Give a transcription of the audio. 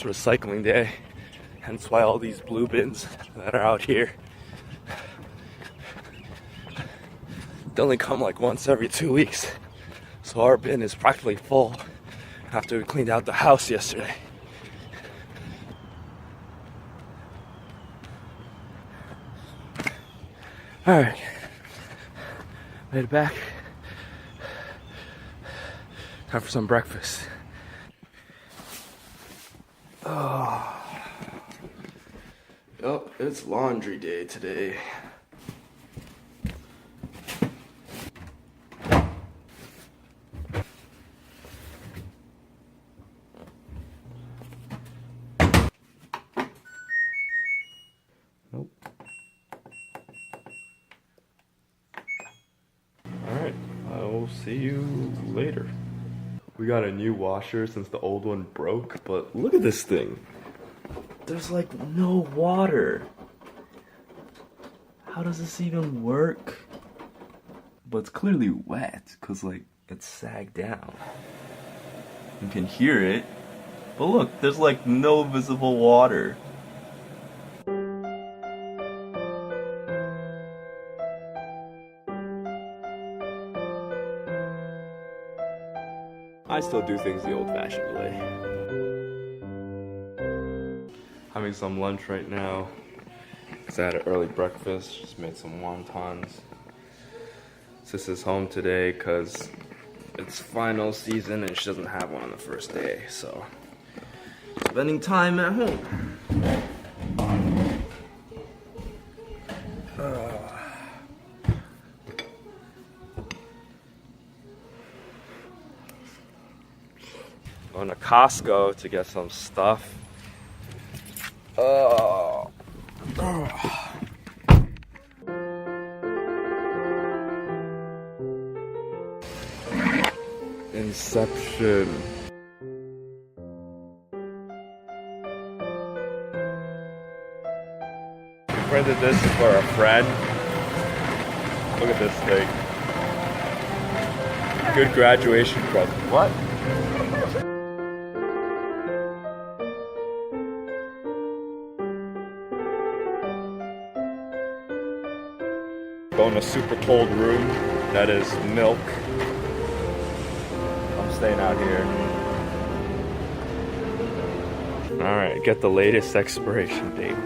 it's recycling day. Hence why all these blue bins that are out here, they only come like once every 2 weeks. So our bin is practically full after we cleaned out the house yesterday. Alright, made it back. Time for some breakfast. Oh. Yep, it's laundry day today. Nope. Alright, I will see you later. We got a new washer since the old one broke, but look at this thing. There's like no water. How does this even work? But it's clearly wet, cause like it's sagged down. You can hear it, but look, there's like no visible water. I still do things the old-fashioned way. Having some lunch right now. Cause I had an early breakfast, just made some wontons. Sis is home today cause it's final season and she doesn't have one on the first day, so spending time at home. Going to Costco to get some stuff. Inception. We printed this for a friend. Look at this thing. Good graduation present. What? Going to a super cold room that is milk. I'm staying out here. Alright, get the latest expiration date.